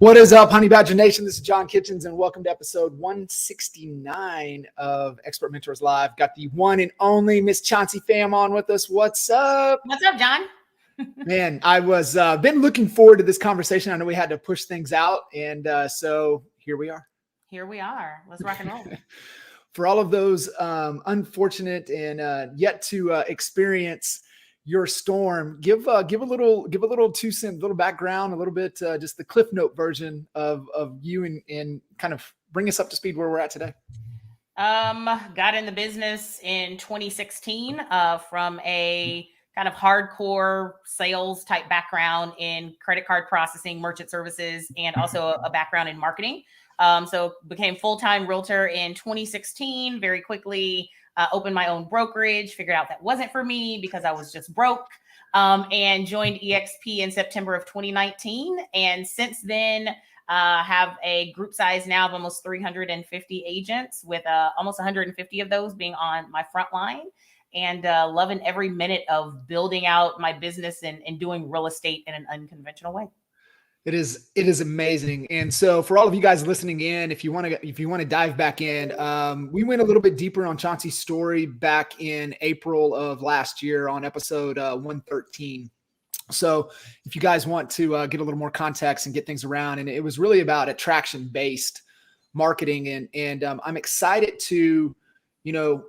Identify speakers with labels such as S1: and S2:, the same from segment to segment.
S1: What is up, Honey Badger Nation? This is John Kitchens, and welcome to episode 169 of Expert Mentors Live. Got the one and only Miss Chauncey Pham on with us. What's up?
S2: What's up, John?
S1: Man, I was been looking forward to this conversation. I know we had to push things out, and so here we are.
S2: Here we are. Let's rock and roll.
S1: For all of those unfortunate and yet to experience your storm, give a little 2 cent, little background, a little bit, just the Cliff Note version of you and kind of bring us up to speed where we're at today.
S2: Got in the business in 2016 from a kind of hardcore sales type background in credit card processing, merchant services, and also a background in marketing. So became full-time realtor in 2016, very quickly. Opened my own brokerage, figured out that wasn't for me because I was just broke, and joined EXP in September of 2019. And since then, have a group size now of almost 350 agents, with almost 150 of those being on my front line, and loving every minute of building out my business and doing real estate in an unconventional way.
S1: It is amazing. And so for all of you guys listening in, if you want to dive back in, we went a little bit deeper on Chauncey's story back in April of last year on episode 113. So if you guys want to get a little more context and get things around, and it was really about attraction-based marketing. And I'm excited to,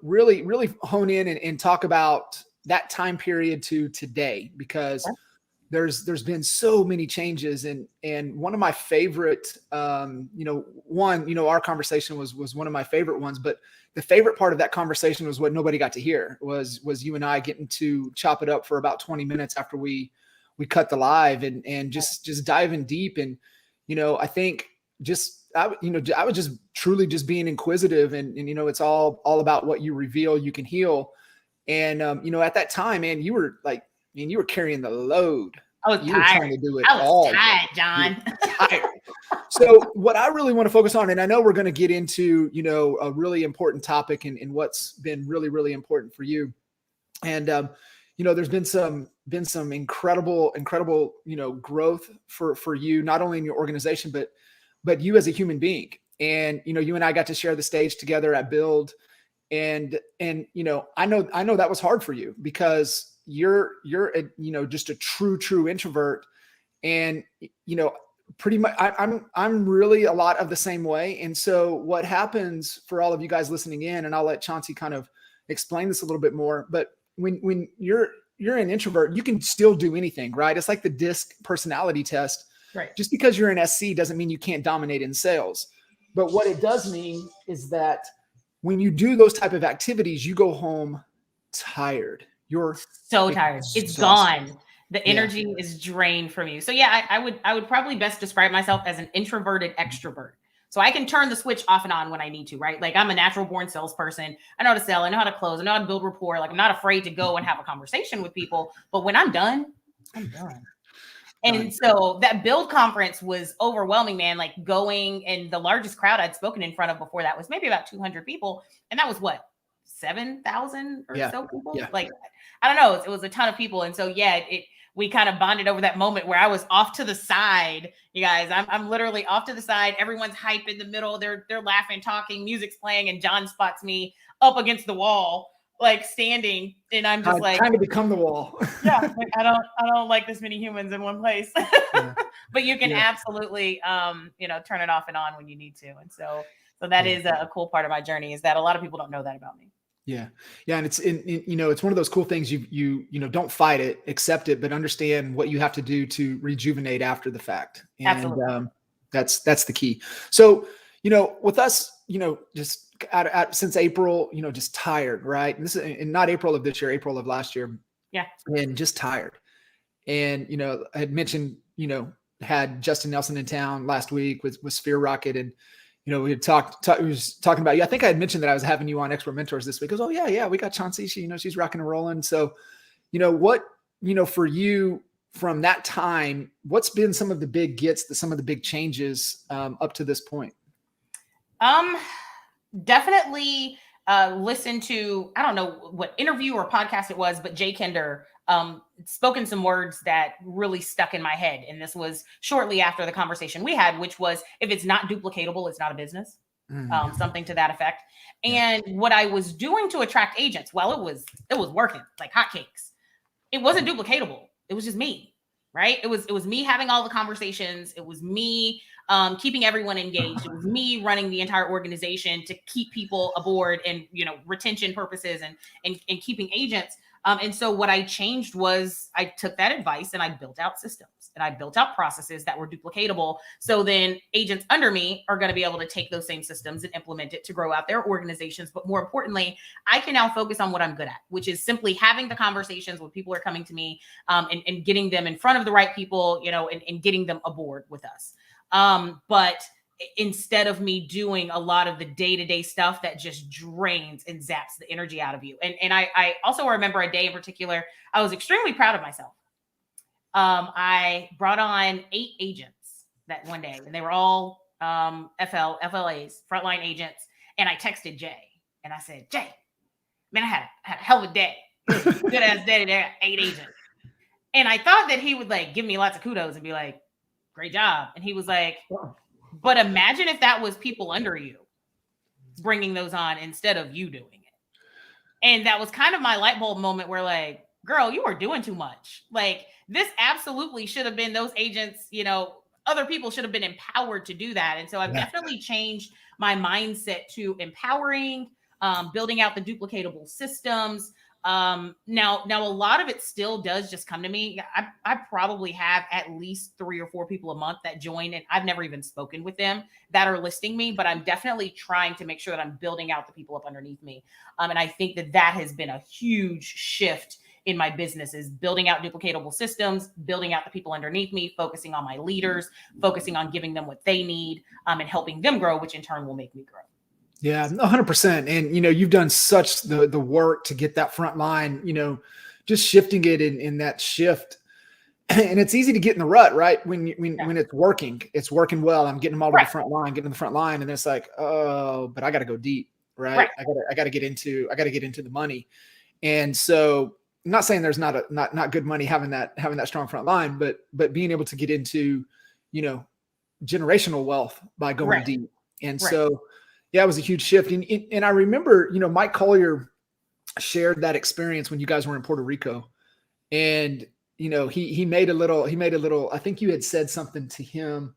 S1: really hone in and talk about that time period to today, because there's been so many changes, and one of my favorite, our conversation was one of my favorite ones, but the favorite part of that conversation was what nobody got to hear was you and I getting to chop it up for about 20 minutes after we cut the live and just diving deep. And, I think I was just truly just being inquisitive, and it's all about what you reveal, you can heal. And, at that time, man, you were carrying the load.
S2: I was tired.
S1: You were trying to do it
S2: I was
S1: all.
S2: tired, John.
S1: Tired. So what I really want to focus on, and I know we're going to get into, a really important topic and what's been really, really important for you. And, there's been some incredible, growth for you, not only in your organization, but you as a human being. And, you and I got to share the stage together at Build. And I know that was hard for you, because you're just a true introvert. And, pretty much I'm really a lot of the same way. And so what happens for all of you guys listening in, and I'll let Chauncey kind of explain this a little bit more, but when you're an introvert, you can still do anything, right? It's like the DISC personality test.
S2: Right.
S1: Just because you're an SC doesn't mean you can't dominate in sales. But what it does mean is that when you do those type of activities, you go home tired. You're
S2: so tired. It's gone. The energy is drained from you. So yeah, I would probably best describe myself as an introverted extrovert. So I can turn the switch off and on when I need to, right? Like, I'm a natural born salesperson. I know how to sell. I know how to close. I know how to build rapport. Like, I'm not afraid to go and have a conversation with people. But when I'm done, I'm done. And so that Build conference was overwhelming, man. Like, going, and the largest crowd I'd spoken in front of before that was maybe about 200 people. And that was what, 7,000 or so people? Yeah. Like, I don't know. It was a ton of people. And so, we kind of bonded over that moment where I was off to the side. You guys, I'm literally off to the side. Everyone's hype in the middle. They're laughing, talking, music's playing, and John spots me up against the wall, like standing, and I'm just
S1: trying to become the wall.
S2: Yeah, like, I don't like this many humans in one place. Yeah. But you can absolutely turn it off and on when you need to. And so that is a cool part of my journey, is that a lot of people don't know that about me.
S1: Yeah. And it's it's one of those cool things. You don't fight it, accept it, but understand what you have to do to rejuvenate after the fact. And
S2: absolutely.
S1: That's the key. So, with us, just since April, just tired, right? And this is not April of this year, April of last year.
S2: Yeah.
S1: And just tired. And, I had mentioned, had Justin Nelson in town last week with Sphere Rocket, and we had he was talking about you. I think I had mentioned that I was having you on Expert Mentors this week. He goes, oh yeah, we got Chauncey. She's rocking and rolling. So, what for you from that time, what's been some of the big some of the big changes up to this point?
S2: Definitely listen to, I don't know what interview or podcast it was, but Jay Kinder spoken some words that really stuck in my head. And this was shortly after the conversation we had, which was, if it's not duplicatable, it's not a business. Something to that effect. And what I was doing to attract agents, well, it was working like hotcakes. It wasn't duplicatable. It was just me, right? It was me having all the conversations. It was me keeping everyone engaged. It was me running the entire organization to keep people aboard and, retention purposes and keeping agents. And so what I changed was I took that advice and I built out systems and I built out processes that were duplicatable. So then agents under me are going to be able to take those same systems and implement it to grow out their organizations. But more importantly, I can now focus on what I'm good at, which is simply having the conversations when people are coming to me and getting them in front of the right people, and getting them aboard with us. But instead of me doing a lot of the day-to-day stuff that just drains and zaps the energy out of you. And I also remember a day in particular, I was extremely proud of myself. I brought on 8 agents that one day, and they were all FLAs, frontline agents. And I texted Jay and I said, Jay, man, I had a hell of a day. It was a good ass day today. 8 agents. And I thought that he would give me lots of kudos and be like, great job. And he was like, but imagine if that was people under you bringing those on instead of you doing it. And that was kind of my light bulb moment where girl, you are doing too much. This absolutely should have been those agents, other people should have been empowered to do that. And so I've definitely changed my mindset to empowering, building out the duplicatable systems. Now a lot of it still does just come to me. I probably have at least 3 or 4 people a month that join, and I've never even spoken with them that are listing me, but I'm definitely trying to make sure that I'm building out the people up underneath me. And I think that has been a huge shift in my business, is building out duplicatable systems, building out the people underneath me, focusing on my leaders, focusing on giving them what they need, and helping them grow, which in turn will make me grow.
S1: Yeah, 100%. And, you've done such the work to get that front line, just shifting it in that shift. And it's easy to get in the rut, right? When it's working well. I'm getting them all to the front line, getting to the front line. And it's like, oh, but I got to go deep, right? I got to get into the money. And so I'm not saying there's not good money having that strong front line, but being able to get into, generational wealth by going deep. And so, yeah, it was a huge shift. And I remember, Mike Collier shared that experience when you guys were in Puerto Rico, and, he made a little, I think you had said something to him.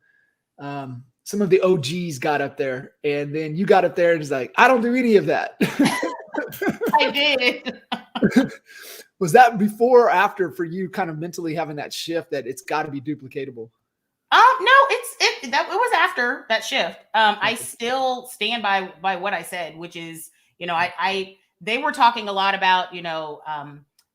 S1: Some of the OGs got up there, and then you got up there and was like, I don't do any of that.
S2: I did.
S1: Was that before or after for you kind of mentally having that shift that it's got to be duplicatable?
S2: No, it was after that shift. I still stand by what I said, which is, they were talking a lot about,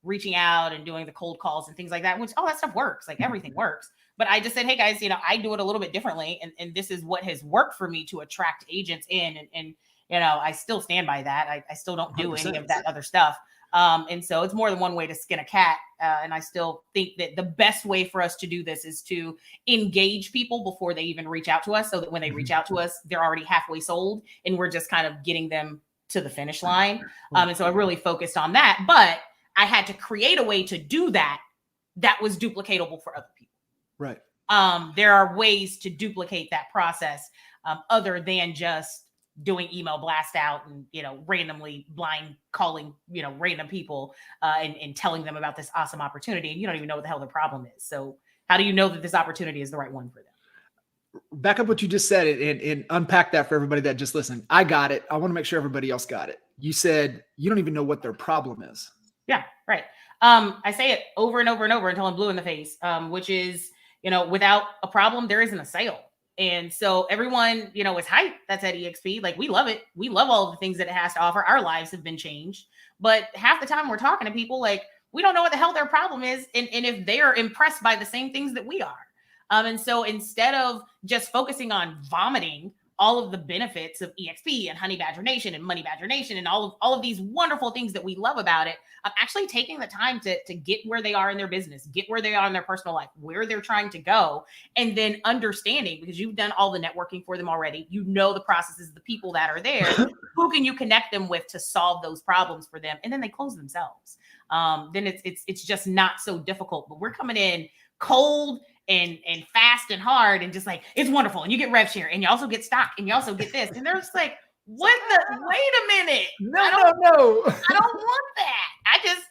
S2: reaching out and doing the cold calls and things like that, which all that stuff works. Everything works. But I just said, hey guys, I do it a little bit differently. And this is what has worked for me to attract agents in. And I still stand by that. I still don't do 100%. Any of that other stuff. And so it's more than one way to skin a cat. And I still think that the best way for us to do this is to engage people before they even reach out to us, so that when they reach out to us, they're already halfway sold and we're just kind of getting them to the finish line. And so I really focused on that, but I had to create a way to do that was duplicatable for other people.
S1: Right.
S2: There are ways to duplicate that process other than just doing email blast out and, randomly blind calling, random people and telling them about this awesome opportunity. And you don't even know what the hell the problem is. So how do you know that this opportunity is the right one for them?
S1: Back up what you just said and unpack that for everybody that just listened. I got it. I want to make sure everybody else got it. You said you don't even know what their problem is.
S2: Yeah, right. I say it over and over and over until I'm blue in the face, which is, without a problem, there isn't a sale. And so everyone, is hype that's at EXP. We love it. We love all the things that it has to offer. Our lives have been changed. But half the time we're talking to people, we don't know what the hell their problem is. And if they are impressed by the same things that we are. And so instead of just focusing on vomiting all of the benefits of EXP and Honey Badger Nation and Money Badger Nation and all of these wonderful things that we love about it, I'm actually taking the time to get where they are in their business, get where they are in their personal life, where they're trying to go, and then understanding, because you've done all the networking for them already, you know the processes, the people that are there, who can you connect them with to solve those problems for them, and then they close themselves. Then it's just not so difficult. But we're coming in cold and fast and hard and just like, it's wonderful. And you get rev share and you also get stock and you also get this. And they're just like, wait a minute.
S1: No.
S2: I don't want that. I just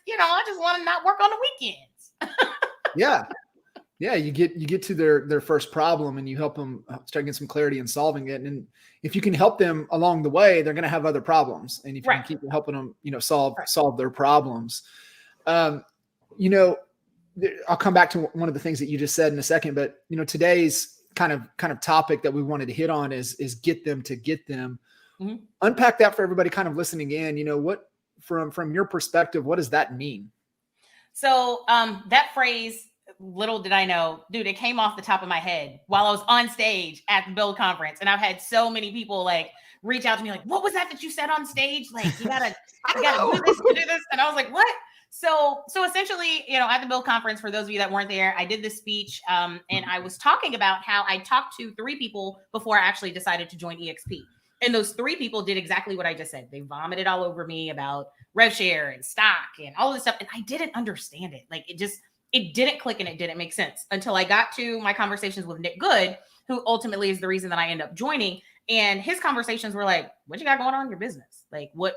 S2: want to not work on the weekends.
S1: Yeah. You get to their first problem and you help them start getting some clarity in solving it. And if you can help them along the way, they're going to have other problems. And if you can keep helping them, solve their problems, I'll come back to one of the things that you just said in a second, but today's kind of topic that we wanted to hit on is get them to get them. Mm-hmm. Unpack that for everybody kind of listening in. What from your perspective, what does that mean?
S2: So that phrase, little did I know, dude, it came off the top of my head while I was on stage at the Build conference, and I've had so many people like reach out to me like, "What was that you said on stage? Like you gotta do this," and I was like, "What?" So essentially, at the Build conference, for those of you that weren't there, I did this speech and I was talking about how I talked to 3 people before I actually decided to join EXP. And those 3 people did exactly what I just said. They vomited all over me about rev share and stock and all this stuff. And I didn't understand it. Like it didn't click and it didn't make sense until I got to my conversations with Nick Good, who ultimately is the reason that I end up joining. And his conversations were like, what you got going on in your business? Like, what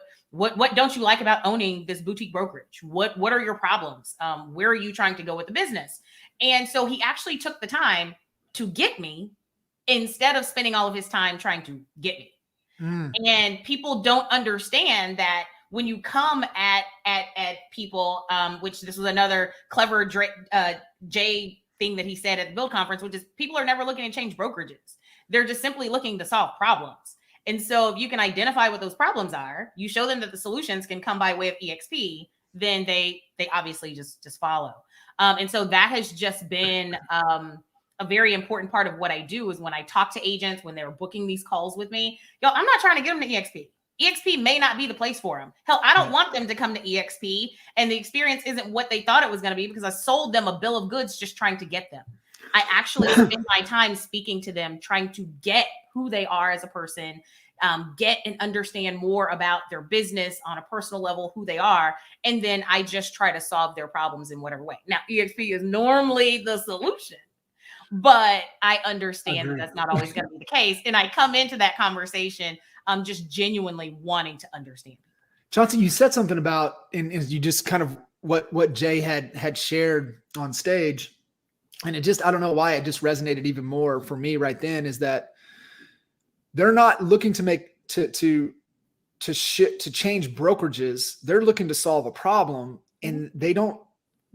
S2: don't you like about owning this boutique brokerage? What are your problems? Where are you trying to go with the business? And so he actually took the time to get me instead of spending all of his time trying to get me. And people don't understand that when you come at people, which this was another clever Jay thing that he said at the Build conference, which is people are never looking to change brokerages. They're just simply looking to solve problems. And so if you can identify what those problems are, you show them that the solutions can come by way of EXP, then they obviously just follow. And so that has just been a very important part of what I do is when I talk to agents, when they're booking these calls with me, I'm not trying to get them to EXP. EXP may not be the place for them. Hell, I don't want them to come to EXP and the experience isn't what they thought it was going to be because I sold them a bill of goods just trying to get them. I actually spend my time speaking to them, trying to get who they are as a person, get and understand more about their business on a personal level, who they are. And then I just try to solve their problems in whatever way. Now, EXP is normally the solution, but I understand that's not always going to be the case. And I come into that conversation just genuinely wanting to understand.
S1: Chauncey, you said something about, and you just kind of what Jay had shared on stage. And it just, I don't know why it just resonated even more for me right then, is that they're not looking to change brokerages. They're looking to solve a problem, and they don't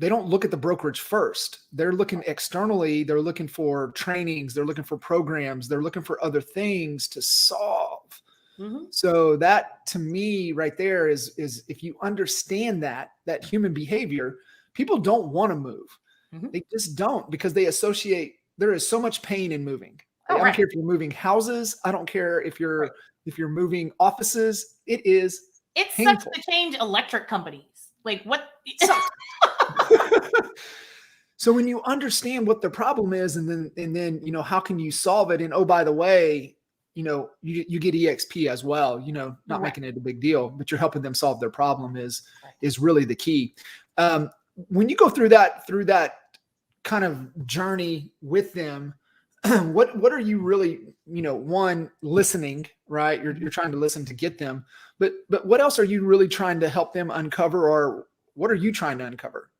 S1: look at the brokerage first. They're looking externally. They're looking for trainings. They're looking for programs. They're looking for other things to solve. Mm-hmm. So that to me right there is if you understand that human behavior, people don't want to move. Mm-hmm. They just don't, because they associate, there is so much pain in moving. I don't care if you're moving houses. I don't care if you're moving offices. It's painful.
S2: Sucks to change electric companies. Like what?
S1: So when you understand what the problem is, and then how can you solve it? And oh, by the way, you get EXP as well. Not making it a big deal, but you're helping them solve their problem is really the key. When you go through that kind of journey with them, what are you really, one, listening, right? You're trying to listen to get them, but what else are you really trying to help them uncover, or what are you trying to uncover?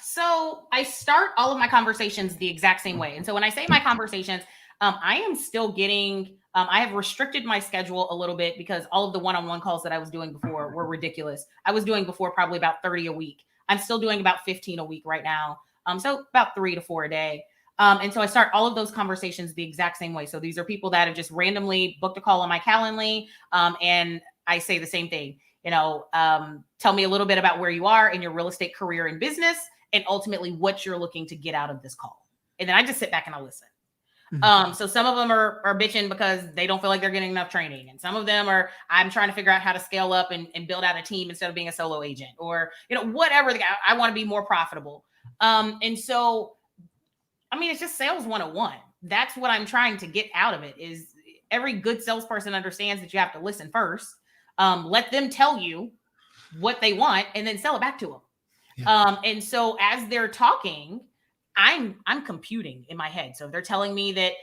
S2: So I start all of my conversations the exact same way. And so when I say my conversations, I am still getting, I have restricted my schedule a little bit because all of the one-on-one calls that I was doing before were ridiculous. I was doing before probably about 30 a week. I'm still doing about 15 a week right now. So about 3 to 4 a day. And so I start all of those conversations the exact same way. So these are people that have just randomly booked a call on my Calendly. And I say the same thing, tell me a little bit about where you are in your real estate career and business, and ultimately what you're looking to get out of this call. And then I just sit back and I listen.
S1: Mm-hmm.
S2: So some of them are bitching because they don't feel like they're getting enough training. And some of them are, I'm trying to figure out how to scale up and build out a team instead of being a solo agent, or, whatever. I want to be more profitable. And so, I mean, it's just sales 101. That's what I'm trying to get out of it. Is every good salesperson understands that you have to listen first, let them tell you what they want, and then sell it back to them. Yeah. And so as they're talking, I'm computing in my head. So if they're telling me that,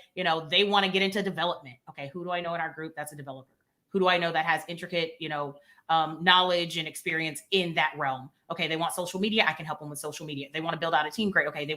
S2: they want to get into development. Okay, who do I know in our group that's a developer? Who do I know that has intricate, knowledge and experience in that realm? Okay, they want social media. I can help them with social media. They want to build out a team. Great. Okay, they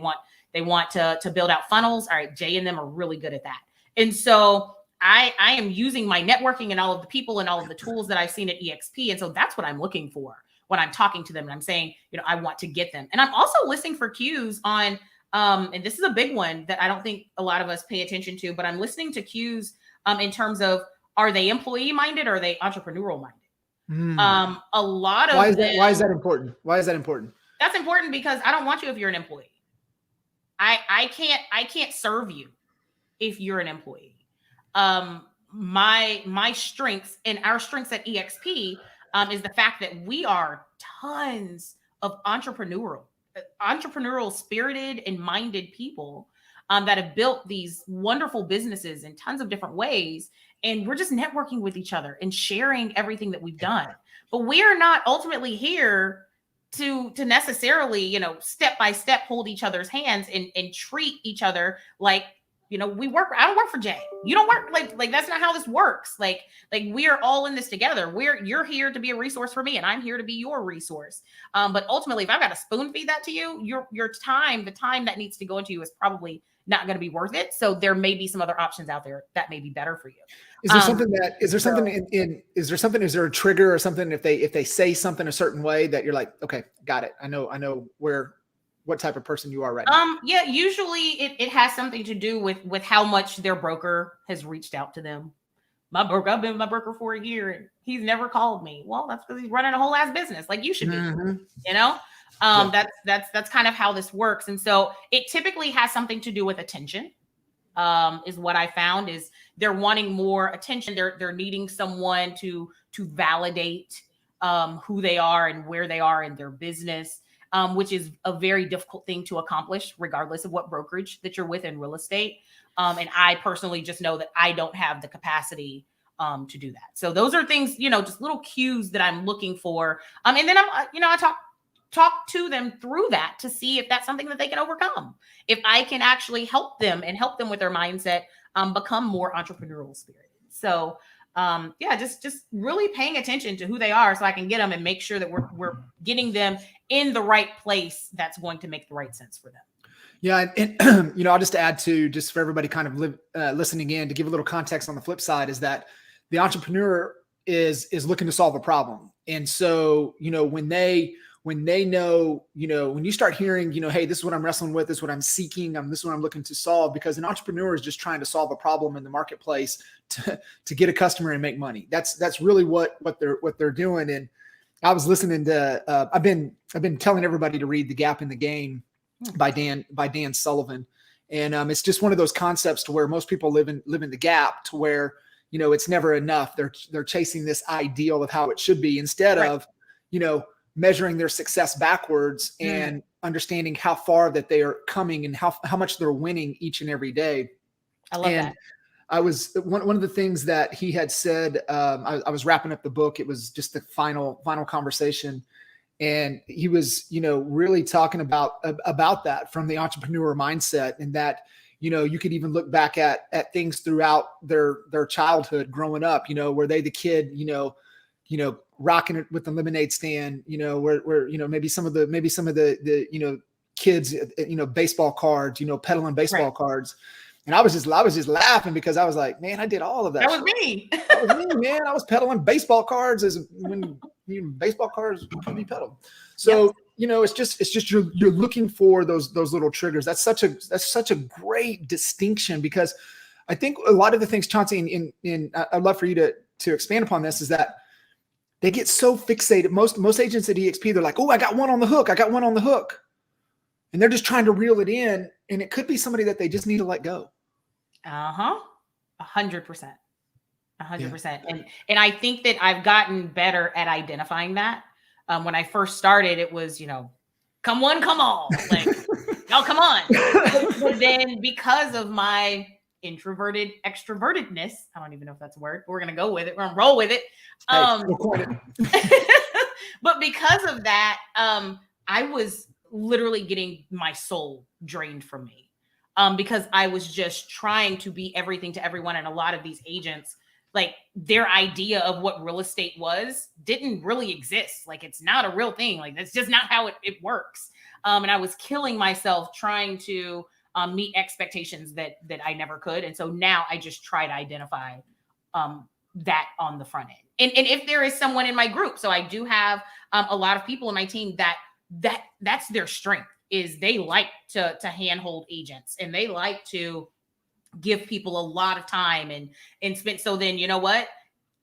S2: want to build out funnels. All right, Jay and them are really good at that. And so I am using my networking and all of the people and all of the tools that I've seen at EXP. And so that's what I'm looking for when I'm talking to them and I'm saying, I want to get them. And I'm also listening for cues on, and this is a big one that I don't think a lot of us pay attention to, but I'm listening to cues in terms of, are they employee minded or are they entrepreneurial minded? A lot of
S1: why is that important? Why is that important?
S2: That's important because I don't want you if you're an employee. I can't serve you if you're an employee. My strengths and our strengths at EXP is the fact that we are tons of entrepreneurial spirited and minded people that have built these wonderful businesses in tons of different ways. And we're just networking with each other and sharing everything that we've done. But we are not ultimately here to necessarily, step by step, hold each other's hands and treat each other like, we work. I don't work for Jay. You don't work like that's not how this works. Like we are all in this together. You're here to be a resource for me, and I'm here to be your resource. But ultimately, if I've got to spoon feed that to you, your time, the time that needs to go into you is probably not going to be worth it. So there may be some other options out there that may be better for you.
S1: Is there a trigger or something if they say something a certain way that you're like, okay, got it. I know what type of person you are right now?
S2: Yeah, usually it has something to do with how much their broker has reached out to them. I've been with my broker for a year and he's never called me. Well, that's because he's running a whole ass business like you should be,
S1: Yeah.
S2: That's kind of how this works. And so it typically has something to do with attention, is what I found. Is they're wanting more attention. They're needing someone to validate who they are and where they are in their business. Which is a very difficult thing to accomplish, regardless of what brokerage that you're with in real estate. And I personally just know that I don't have the capacity to do that. So those are things, just little cues that I'm looking for. And then I talk to them through that to see if that's something that they can overcome. If I can actually help them with their mindset become more entrepreneurial spirited. So just really paying attention to who they are so I can get them and make sure that we're getting them in the right place that's going to make the right sense for them.
S1: Yeah. And I'll just add to, just for everybody kind of listening in, to give a little context on the flip side, is that the entrepreneur is looking to solve a problem. And so, when they know, when you start hearing, hey, this is what I'm wrestling with, this is what I'm seeking, this is what I'm looking to solve, because an entrepreneur is just trying to solve a problem in the marketplace to get a customer and make money. That's really what they're doing. And I was listening to, I've been telling everybody to read The Gap in the Game by Dan Sullivan. And it's just one of those concepts to where most people live in the gap, to where, it's never enough. They're chasing this ideal of how it should be, instead of, measuring their success backwards and understanding how far that they are coming and how much they're winning each and every day.
S2: I love that.
S1: I was one of the things that he had said, I was wrapping up the book. It was just the final conversation. And he was, really talking about that from the entrepreneur mindset, and that, you could even look back at things throughout their childhood growing up, were they the kid, rocking it with the lemonade stand, where maybe some of the kids, baseball cards, peddling baseball cards. And I was just laughing because I was like, man, I did all of that.
S2: That was me.
S1: That was me, man. I was peddling baseball cards when baseball cards could be peddled. So, it's just you're looking for those little triggers. That's such a great distinction, because I think a lot of the things, Chauncey, and I'd love for you to expand upon this, is that they get so fixated. Most agents at EXP, they're like, oh, I got one on the hook. and they're just trying to reel it in. And it could be somebody that they just need to let go.
S2: 100%. 100%. And I think that I've gotten better at identifying that. When I first started, it was, come one, come all. Like, no, come on. But then because of my introverted extrovertedness, I don't even know if that's a word, but we're going to go with it. We're going to roll with it. But because of that, I was literally getting my soul drained from me. Because I was just trying to be everything to everyone. And a lot of these agents, like, their idea of what real estate was didn't really exist. Like, it's not a real thing. Like, that's just not how it works. And I was killing myself trying to meet expectations that I never could. And so now I just try to identify that on the front end. And if there is someone in my group, so I do have a lot of people in my team that's their strength, is they like to handhold agents, and they like to give people a lot of time and spend. So then, you know what?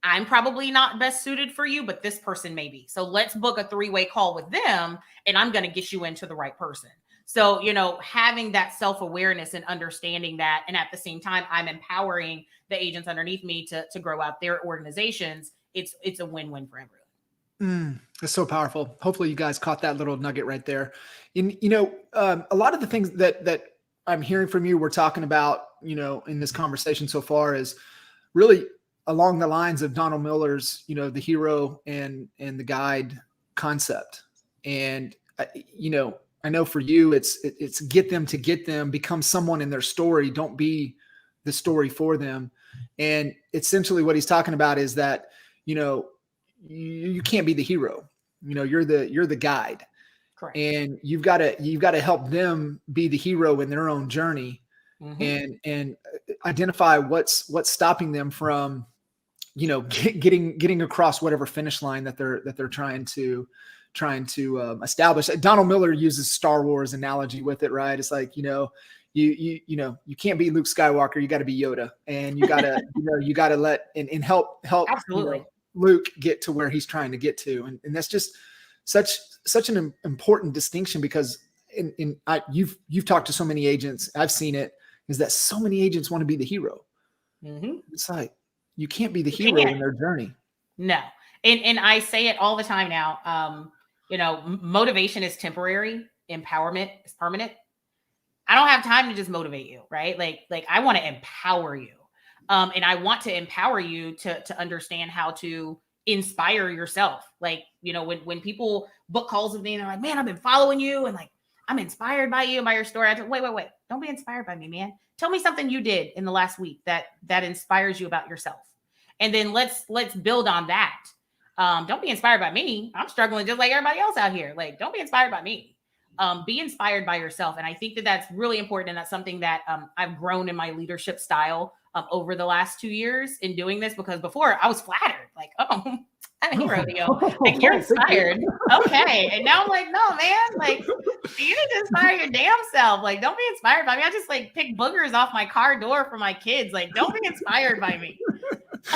S2: I'm probably not best suited for you, but this person may be. So let's book a 3-way call with them, and I'm going to get you into the right person. So, having that self-awareness and understanding that, and at the same time, I'm empowering the agents underneath me to grow out their organizations. It's a win-win for everyone.
S1: It's so powerful. Hopefully you guys caught that little nugget right there. And, a lot of the things that I'm hearing from you, we're talking about, in this conversation so far, is really along the lines of Donald Miller's, the hero and the guide concept. And, I know for you, it's get them, become someone in their story. Don't be the story for them. And essentially what he's talking about is that, you can't be the hero. You're the guide.
S2: Correct.
S1: And you've got to help them be the hero in their own journey, and identify what's stopping them from, getting across whatever finish line that they're trying to establish. Donald Miller uses Star Wars analogy with it, right? It's like, you can't be Luke Skywalker. You got to be Yoda, and you got to, you got to let and help
S2: Absolutely.
S1: Luke get to where he's trying to get to. And that's just such an important distinction, because you've talked to so many agents. I've seen it, is that so many agents want to be the hero. It's like, you can't be the hero in their journey.
S2: No. And I say it all the time now. Motivation is temporary. Empowerment is permanent. I don't have time to just motivate you, right? Like I want to empower you. And I want to empower you to understand how to inspire yourself. Like, when people book calls with me and they're like, man, I've been following you, and like, I'm inspired by you and by your story. I just, wait. Don't be inspired by me, man. Tell me something you did in the last week that inspires you about yourself. And then let's build on that. Don't be inspired by me. I'm struggling just like everybody else out here. Like, don't be inspired by me. Be inspired by yourself. And I think that that's really important. And that's something that I've grown in my leadership style over the last 2 years in doing this, because before I was flattered, like, oh, I'm a hero to you. Like, you're inspired. Okay. And now I'm like, no, man, like, you need to inspire your damn self. Like, don't be inspired by me. I just like pick boogers off my car door for my kids. Like, don't be inspired by me.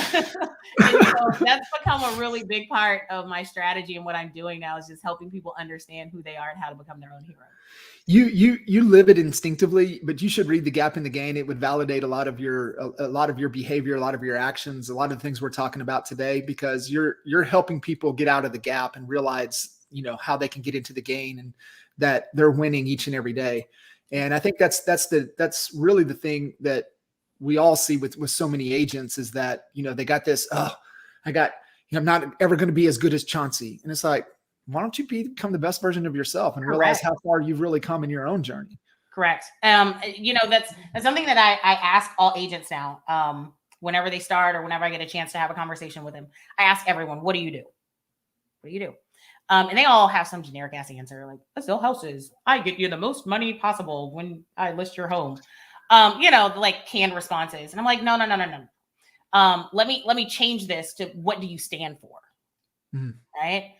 S2: And so that's become a really big part of my strategy, and what I'm doing now is just helping people understand who they are and how to become their own hero.
S1: You live it instinctively, but you should read The Gap in the Gain. It would validate a lot of your behavior, a lot of your actions, a lot of the things we're talking about today, because you're helping people get out of the gap and realize, how they can get into the gain, and that they're winning each and every day. And I think that's really the thing that we all see with so many agents, is that, they got this, I'm not ever going to be as good as Chauncey. And it's like, why don't you become the best version of yourself and realize how far you've really come in your own journey?
S2: Correct. That's something that I ask all agents now, whenever they start or whenever I get a chance to have a conversation with them. I ask everyone, what do you do? What do you do? And they all have some generic ass answer, like, I sell houses. I get you the most money possible when I list your home. Like canned responses. And I'm like, no. Let me change this to, what do you stand for? Right.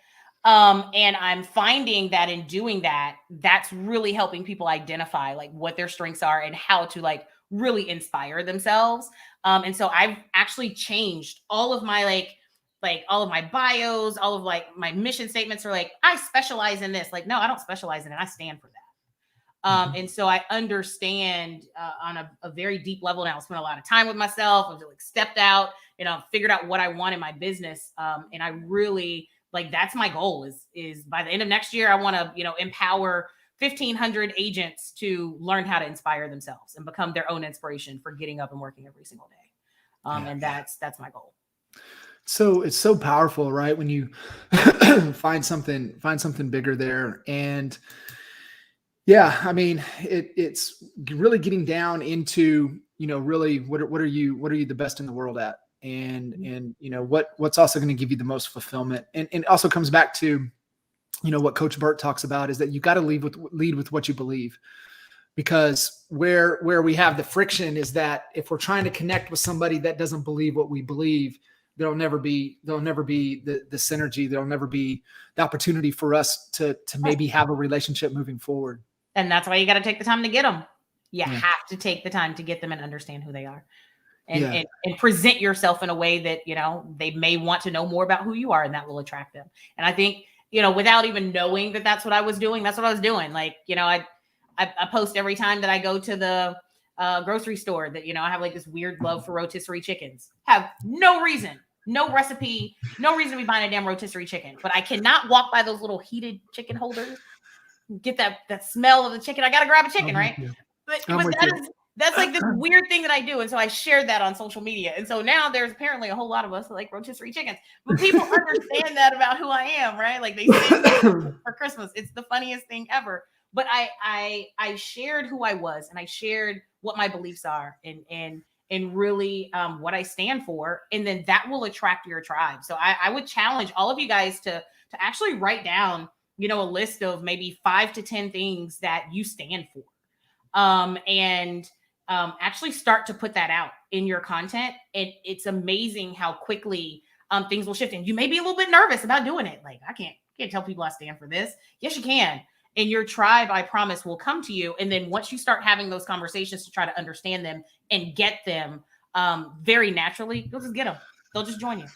S2: And I'm finding that in doing that, that's really helping people identify like what their strengths are and how to like really inspire themselves. And so I've actually changed all of my like all of my bios, all of like my mission statements are like, I specialize in this. Like, no, I don't specialize in it. I stand for that. And so I understand on a very deep level now. I spent a lot of time with myself. I've like stepped out, figured out what I want in my business. And I really like, that's my goal is by the end of next year, I want to, empower 1,500 agents to learn how to inspire themselves and become their own inspiration for getting up and working every single day. And that's my goal.
S1: So it's so powerful, right? When you find something bigger there. And yeah, I mean, it's really getting down into, really what are you the best in the world at? And what's also going to give you the most fulfillment. And it also comes back to, what Coach Burt talks about is that you got to lead with what you believe. Because where we have the friction is that if we're trying to connect with somebody that doesn't believe what we believe, there'll never be the synergy. There'll never be the opportunity for us to maybe have a relationship moving forward.
S2: And that's why you got to take the time to get them. You have to take the time to get them and understand who they are and present yourself in a way that, they may want to know more about who you are, and that will attract them. And I think, without even knowing that that's what I was doing, that's what I was doing. Like, I post every time that I go to the grocery store that, I have like this weird love for rotisserie chickens. Have no reason, no recipe, no reason to be buying a damn rotisserie chicken. But I cannot walk by those little heated chicken holders, get that smell of the chicken. I got to grab a chicken, right? But that's like this weird thing that I do. And so I shared that on social media. And so now there's apparently a whole lot of us that like rotisserie chickens. But people understand that about who I am, right? Like they say for Christmas. It's the funniest thing ever. But I shared who I was, and I shared what my beliefs are and really what I stand for. And then that will attract your tribe. So I would challenge all of you guys to actually write down, a list of maybe 5 to 10 things that you stand for. And actually start to put that out in your content. It's amazing how quickly things will shift. And you may be a little bit nervous about doing it. Like, I can't tell people I stand for this. Yes, you can. And your tribe, I promise, will come to you. And then once you start having those conversations to try to understand them and get them very naturally, you'll just get them. They'll just join you.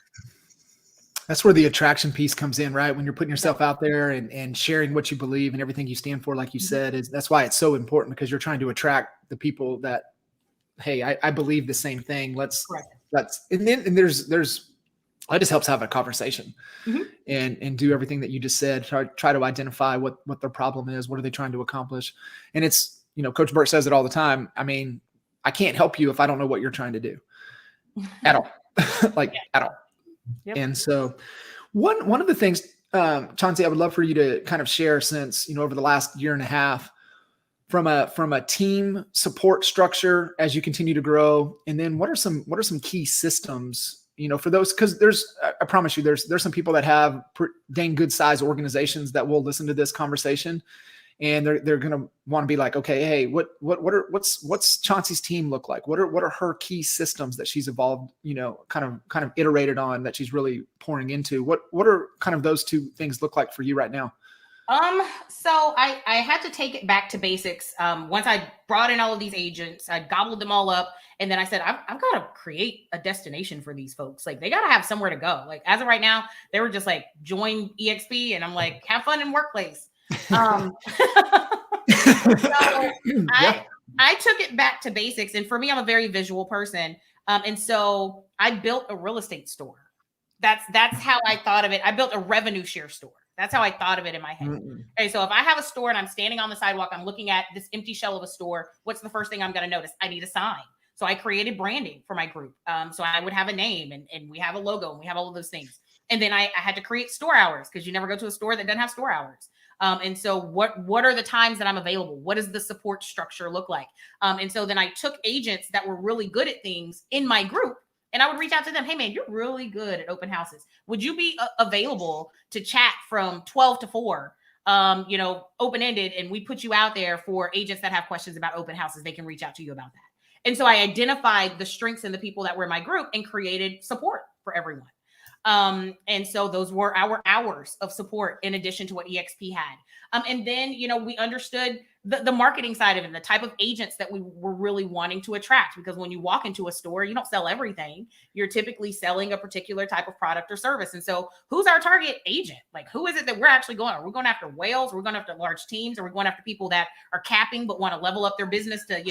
S1: That's where the attraction piece comes in, right? When you're putting yourself out there and sharing what you believe and everything you stand for, like you said, that's why it's so important, because you're trying to attract the people that, hey, I believe the same thing. And there's that just helps have a conversation and do everything that you just said. Try to identify what their problem is. What are they trying to accomplish? And it's, Coach Burt says it all the time. I mean, I can't help you if I don't know what you're trying to do at all, at all. Yep. And so one of the things, Chauncey, I would love for you to kind of share, since, over the last year and a half, from a team support structure as you continue to grow. And then what are some key systems, for those, because I promise you, there's some people that have dang good size organizations that will listen to this conversation, and they're going to want to be like, okay, hey, what's Chauncey's team look like? What are her key systems that she's evolved, kind of iterated on, that she's really pouring into? What are kind of those two things look like for you right now?
S2: So I had to take it back to basics. Once I brought in all of these agents, I gobbled them all up. And then I said, I've got to create a destination for these folks. Like, they got to have somewhere to go. Like, as of right now, they were just like, join EXP. And I'm like, have fun in workplace. So I took it back to basics. And for me, I'm a very visual person. And so I built a real estate store. That's how I thought of it. I built a revenue share store. That's how I thought of it in my head. Okay, so if I have a store and I'm standing on the sidewalk, I'm looking at this empty shell of a store, what's the first thing I'm going to notice? I need a sign. So I created branding for my group. So I would have a name and we have a logo and we have all of those things. And then I had to create store hours, because you never go to a store that doesn't have store hours. And so what are the times that I'm available? What does the support structure look like? And so then I took agents that were really good at things in my group, and I would reach out to them. Hey man, you're really good at open houses. Would you be available to chat from 12 to 4, open-ended? And we put you out there for agents that have questions about open houses. They can reach out to you about that. And so I identified the strengths in the people that were in my group and created support for everyone. And so those were our hours of support in addition to what EXP had. And then, we understood the marketing side of it, the type of agents that we were really wanting to attract. Because when you walk into a store, you don't sell everything. You're typically selling a particular type of product or service. And so who's our target agent? Like, who is it that we're actually going? Are we going after whales? Are we going after large teams? Are we going after people that are capping but want to level up their business to,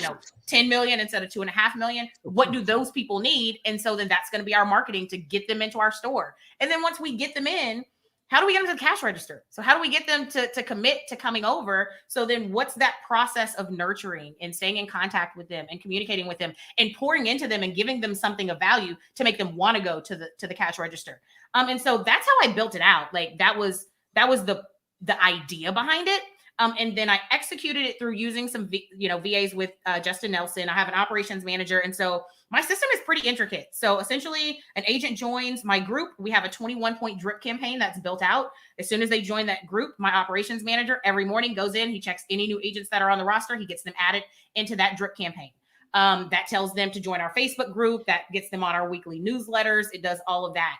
S2: 10 million instead of 2.5 million? What do those people need? And so then that's going to be our marketing to get them into our store. And then once we get them in, how do we get them to the cash register? So how do we get them to commit to coming over? So then what's that process of nurturing and staying in contact with them and communicating with them and pouring into them and giving them something of value to make them want to go to the cash register? And so that's how I built it out. Like that was the idea behind it. And then I executed it through using some, VAs with Justin Nelson. I have an operations manager. And so my system is pretty intricate. So essentially an agent joins my group. We have a 21-point drip campaign that's built out. As soon as they join that group, my operations manager every morning goes in, he checks any new agents that are on the roster. He gets them added into that drip campaign. That tells them to join our Facebook group. That gets them on our weekly newsletters. It does all of that.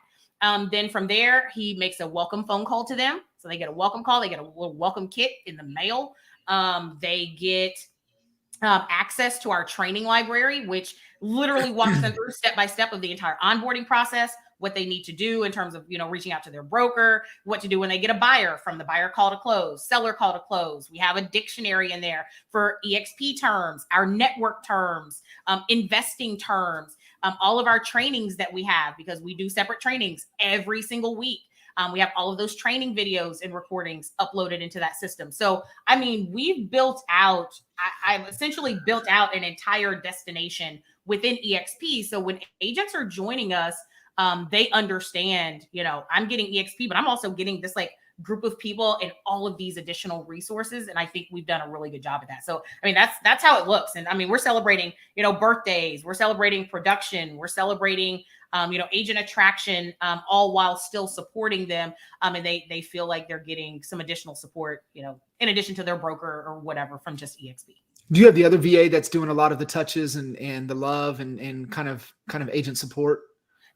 S2: Then from there, he makes a welcome phone call to them. So they get a welcome call. They get a little welcome kit in the mail. They get access to our training library, which literally walks them through step by step of the entire onboarding process, what they need to do in terms of, reaching out to their broker, what to do when they get a buyer, from the buyer call to close, seller call to close. We have a dictionary in there for EXP terms, our network terms, investing terms, all of our trainings that we have, because we do separate trainings every single week. We have all of those training videos and recordings uploaded into that system. So, we've built out, I've essentially built out an entire destination within EXP. So when agents are joining us, they understand, I'm getting EXP, but I'm also getting this group of people and all of these additional resources. And I think we've done a really good job of that. So, that's how it looks. And we're celebrating, birthdays, we're celebrating production, we're celebrating, agent attraction, all while still supporting them. And they feel like they're getting some additional support, in addition to their broker or whatever from just EXP.
S1: Do you have the other VA that's doing a lot of the touches and the love and kind of agent support?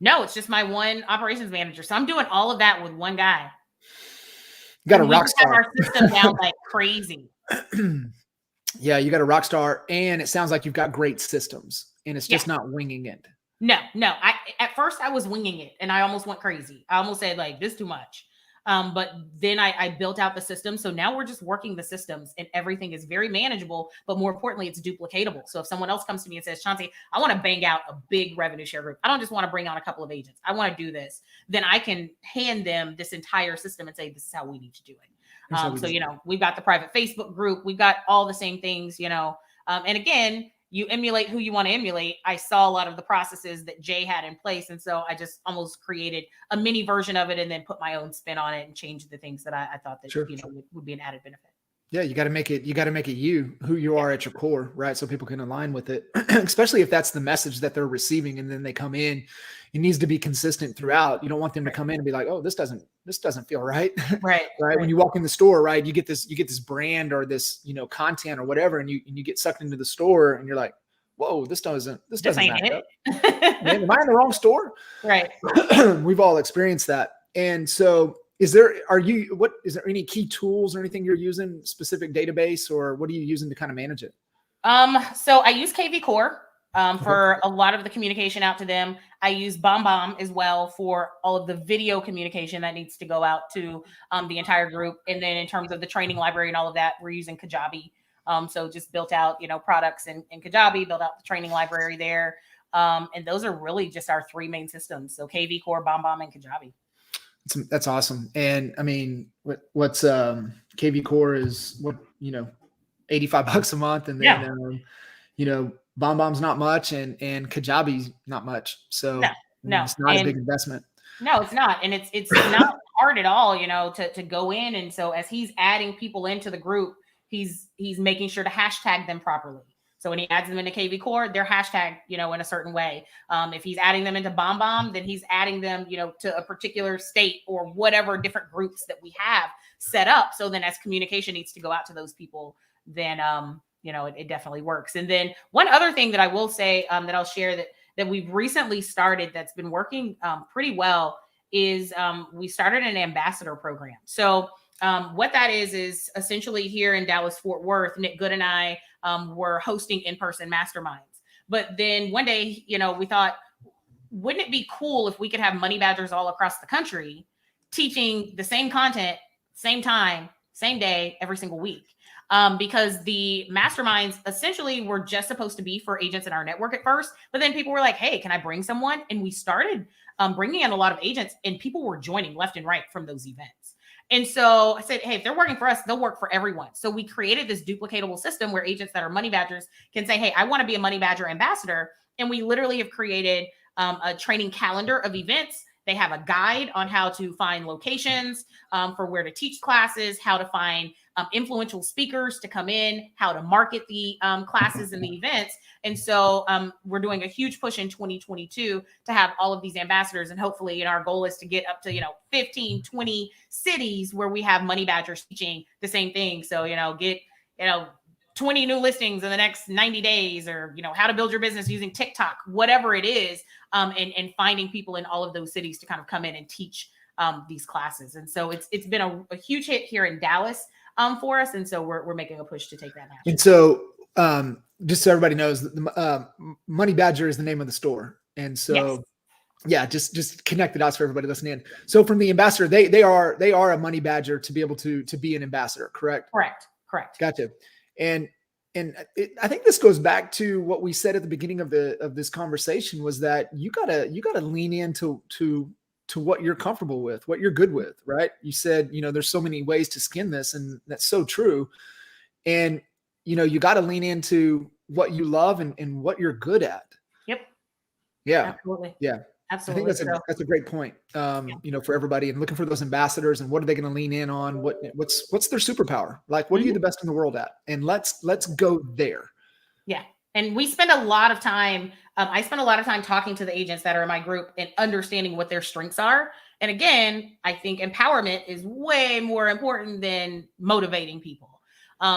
S2: No, it's just my one operations manager. So I'm doing all of that with one guy.
S1: You got a rock star.
S2: We have our system down like crazy.
S1: Yeah, you got a rock star, and it sounds like you've got great systems, and it's just not winging it.
S2: No. At first I was winging it, and I almost went crazy. I almost said this is too much. But then I built out the system. So now we're just working the systems, and everything is very manageable, but more importantly, it's duplicatable. So if someone else comes to me and says, Chauncey, I want to bang out a big revenue share group. I don't just want to bring on a couple of agents. I want to do this. Then I can hand them this entire system and say, this is how we need to do it. We've got the private Facebook group. We've got all the same things, and again, you emulate who you want to emulate. I saw a lot of the processes that Jay had in place. And so I just almost created a mini version of it and then put my own spin on it and changed the things that I thought that, would be an added benefit. Yeah.
S1: You got to make it who you are at your core, right? So people can align with it, especially if that's the message that they're receiving. And then they come in, it needs to be consistent throughout. You don't want them to come in and be like, oh, this doesn't feel right.
S2: Right.
S1: Right. When you walk in the store, right, you get this brand or this, content or whatever, and you get sucked into the store and you're like, whoa, this doesn't match up. Man, am I in the wrong store?
S2: Right.
S1: We've all experienced that. And so is there any key tools or anything you're using, specific database, or what are you using to kind of manage it?
S2: So I use KV Core for a lot of the communication out to them. I use BombBomb as well for all of the video communication that needs to go out to the entire group. And then in terms of the training library and all of that, we're using Kajabi. So just built out, products in Kajabi, built out the training library there. And those are really just our three main systems. So KV Core, BombBomb, and Kajabi.
S1: That's awesome. And what's KV Core is $85 a month. And then, BombBomb's not much and Kajabi's not much. So
S2: no,
S1: it's not a big investment.
S2: No, it's not. And it's not hard at all, to go in. And so as he's adding people into the group, he's making sure to hashtag them properly. So when he adds them into KV Core, they're hashtagged, in a certain way. If he's adding them into BombBomb, then he's adding them, to a particular state or whatever different groups that we have set up. So then as communication needs to go out to those people, then, it definitely works. And then one other thing that I will say that I'll share that we've recently started that's been working pretty well is we started an ambassador program. So what that is essentially here in Dallas, Fort Worth, Nick Good and I were hosting in-person masterminds. But then one day, we thought, wouldn't it be cool if we could have money badgers all across the country teaching the same content, same time, same day, every single week? Because the masterminds essentially were just supposed to be for agents in our network at first, but then people were like, hey, can I bring someone? And we started bringing in a lot of agents, and people were joining left and right from those events. And so I said, hey, if they're working for us, they'll work for everyone. So we created this duplicatable system where agents that are money badgers can say, hey, I want to be a money badger ambassador. And we literally have created a training calendar of events. They have a guide on how to find locations for where to teach classes, how to find influential speakers to come in, how to market the classes and the events. And so we're doing a huge push in 2022 to have all of these ambassadors. And hopefully, our goal is to get up to, 15, 20 cities where we have money badgers teaching the same thing. So, get, 20 new listings in the next 90 days, or, how to build your business using TikTok, whatever it is, and finding people in all of those cities to kind of come in and teach these classes. And so it's been a huge hit here in Dallas for us. And so we're making a push to take that national.
S1: And so just so everybody knows, Money Badger is the name of the store. And so, yeah, just connect the dots for everybody listening in. So from the ambassador, they are a Money Badger to be able to be an ambassador, correct?
S2: Correct.
S1: Gotcha. And I think this goes back to what we said at the beginning of this conversation, was that you gotta lean into what you're comfortable with, what you're good with, right? You said, there's so many ways to skin this, and that's so true. And, you got to lean into what you love and what you're good at.
S2: Yep.
S1: Yeah.
S2: Absolutely.
S1: Yeah.
S2: Absolutely.
S1: I think that's a great point. For everybody, and looking for those ambassadors, and what are they going to lean in on? What's their superpower? Like, what are you the best in the world at? And let's go there.
S2: Yeah. And we spend a lot of time. I spend a lot of time talking to the agents that are in my group and understanding what their strengths are. And again, I think empowerment is way more important than motivating people.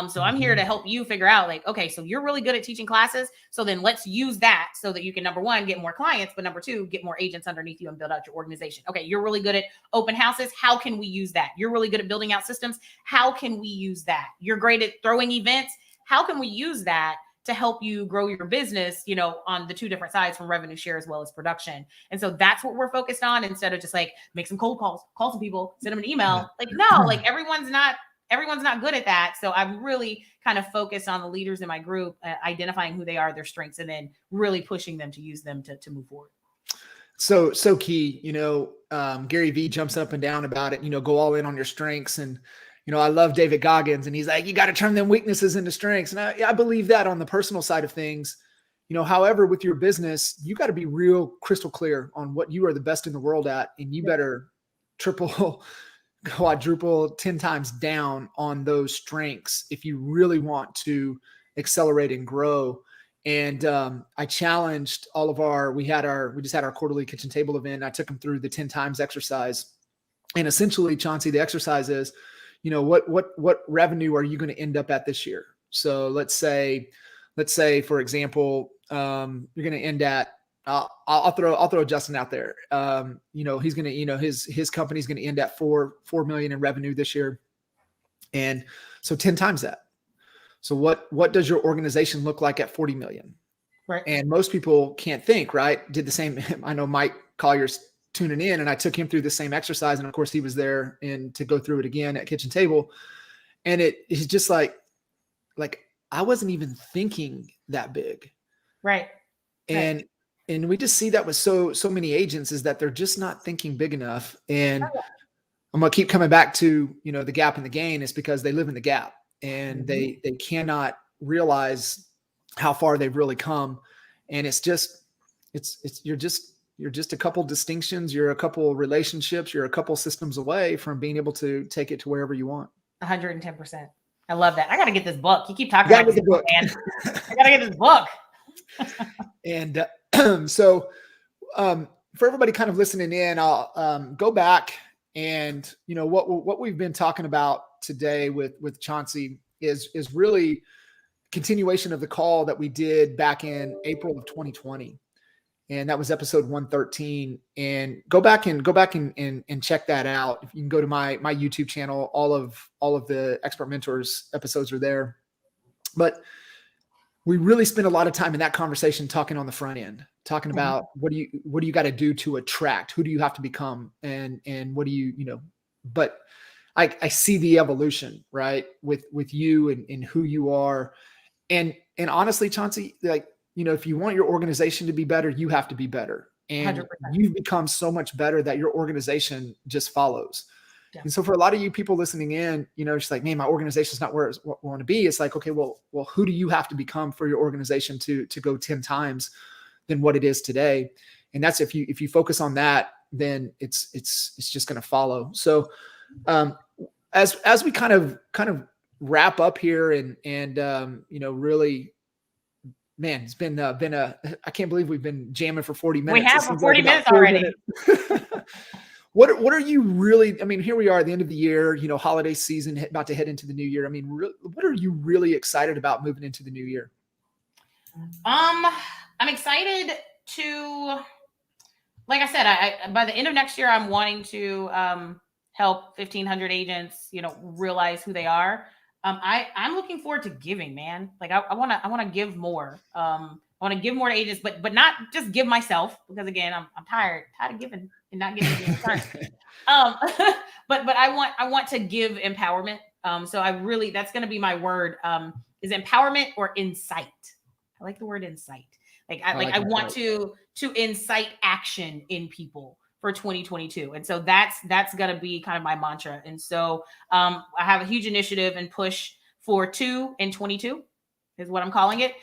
S2: So I'm here to help you figure out, like, okay, so you're really good at teaching classes. So then let's use that so that you can, number one, get more clients, but number two, get more agents underneath you and build out your organization. Okay, you're really good at open houses. How can we use that? You're really good at building out systems. How can we use that? You're great at throwing events. How can we use that to help you grow your business, on the two different sides, from revenue share as well as production? And so that's what we're focused on, instead of just like make some cold calls, call some people, send them an email. Like, no, like everyone's not good at that. So I'm really kind of focused on the leaders in my group, identifying who they are, their strengths, and then really pushing them to use them to move forward.
S1: So key, Gary Vee jumps up and down about it, go all in on your strengths. And, I love David Goggins, and he's like, you got to turn them weaknesses into strengths. And I believe that on the personal side of things. However, with your business, you got to be real crystal clear on what you are the best in the world at. And you better triple, quadruple, 10 times down on those strengths if you really want to accelerate and grow. And I challenged all of we just had our quarterly kitchen table event. I took them through the 10 times exercise. And essentially, Chauncey, the exercise is, what revenue are you going to end up at this year? So let's say, for example, you're going to end at, I'll throw Justin out there. He's going to, his company's going to end at 4 million in revenue this year. And so 10 times that. So what does your organization look like at 40 million?
S2: Right.
S1: And most people can't think, right? Did the same. I know Mike Collier's tuning in, and I took him through the same exercise. And of course he was there and to go through it again at kitchen table. And it's just like I wasn't even thinking that big.
S2: Right.
S1: And we just see that with so many agents, is that they're just not thinking big enough. And I'm going to keep coming back to, the gap and the gain is because they live in the gap, and they cannot realize how far they've really come. And you're just a couple distinctions. You're a couple relationships. You're a couple systems away from being able to take it to wherever you want.
S2: 110%. I love that. I got to get this book. You keep talking about this book, man. I got to get this book.
S1: And so for everybody kind of listening in, I'll go back and, what we've been talking about today with Chauncey is really continuation of the call that we did back in April of 2020. and that was episode 113. And go back and check that out. If you can go to my YouTube channel, all of the Expert Mentors episodes are there. But we really spend a lot of time in that conversation talking on the front end, talking about what do you got to do to attract, who do you have to become, and what do you but I see the evolution, right, with you and who you are. And honestly, Chauncey, like, if you want your organization to be better, you have to be better. And
S2: 100%.
S1: you've become so much better that your organization just follows.
S2: Yeah.
S1: And so for a lot of you people listening in, it's like, man, my organization's not where I want to be. It's like, okay, well, who do you have to become for your organization to go 10 times than what it is today? And that's, if you focus on that, then it's just going to follow. So, as we kind of wrap up here and really, man, it's been I can't believe we've been jamming for 40 minutes.
S2: We have for 40 minutes already.
S1: What are you really, here we are at the end of the year, holiday season, about to head into the new year. What are you really excited about moving into the new year?
S2: I'm excited to, like I said, I by the end of next year, I'm wanting to help 1,500 agents, realize who they are. I'm looking forward to giving, man. Like I want to give more. I want to give more to agents, but not just give myself, because again, I'm tired of giving and not giving. But I want to give empowerment. So that's going to be my word. Is empowerment or insight. I like the word insight. I want to incite action in people for 2022. And so that's going to be kind of my mantra. And so I have a huge initiative and push for 2 in 22 is what I'm calling it.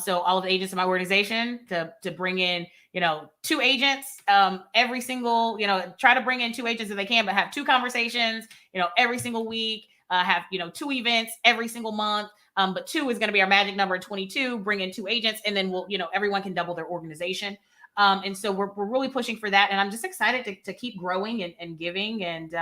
S2: So all of the agents in my organization to bring in, 2 agents every single, try to bring in 2 agents if they can, but have 2 conversations, every single week, have, 2 events every single month. But 2 is going to be our magic number in 22, bring in 2 agents, and then we'll, everyone can double their organization. And so we're really pushing for that. And I'm just excited to keep growing and giving and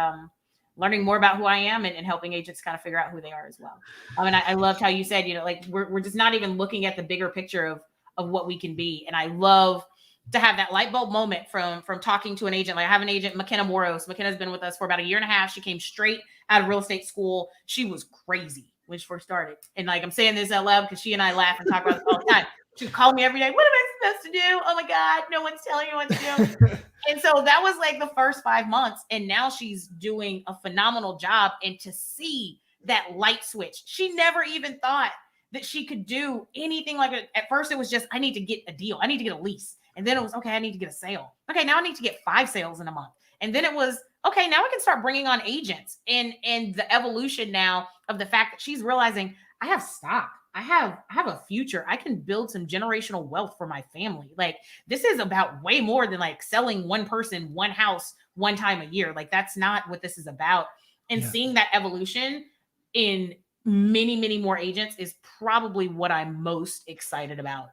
S2: learning more about who I am and helping agents kind of figure out who they are as well. And I loved how you said, we're just not even looking at the bigger picture of what we can be. And I love to have that light bulb moment from talking to an agent. Like I have an agent, McKenna Moros. McKenna's been with us for about 1.5 years. She came straight out of real estate school. She was crazy when she first started. And I'm saying this out loud because she and I laugh and talk about this all the time. She'd call me every day. What am I supposed to do? Oh my God, no one's telling me what to do. And so that was like the first 5 months. And now she's doing a phenomenal job. And to see that light switch, she never even thought that she could do anything like it. At first, it was just, I need to get a deal. I need to get a lease. And then it was, okay, I need to get a sale. Okay, now I need to get 5 sales in a month. And then it was, okay, now I can start bringing on agents. And the evolution now of the fact that she's realizing I have stock. I have a future. I can build some generational wealth for my family. Like this is about way more than like selling one person, one house, one time a year. Like that's not what this is about. And seeing that evolution in many, many more agents is probably what I'm most excited about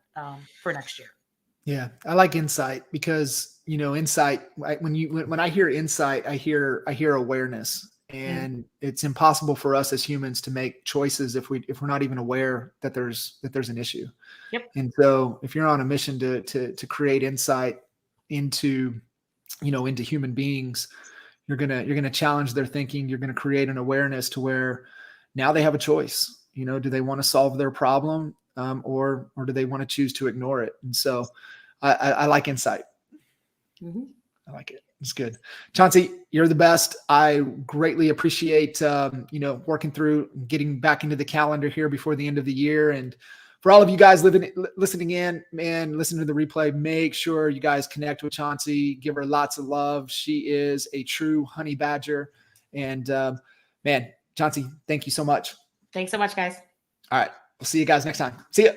S2: for next year.
S1: Yeah, I like insight because, insight, when I hear insight, I hear awareness. And it's impossible for us as humans to make choices if we're not even aware that there's an issue.
S2: Yep.
S1: And so if you're on a mission to create insight into human beings, you're gonna challenge their thinking. You're gonna create an awareness to where now they have a choice. Do they want to solve their problem or do they want to choose to ignore it? And so I like insight.
S2: Mm-hmm.
S1: I like it. It's good. Chauncey, you're the best. I greatly appreciate, working through getting back into the calendar here before the end of the year. And for all of you guys listening in, man, listen to the replay, make sure you guys connect with Chauncey, give her lots of love. She is a true honey badger. And man, Chauncey, thank you so much.
S2: Thanks so much, guys.
S1: All right. We'll see you guys next time. See ya.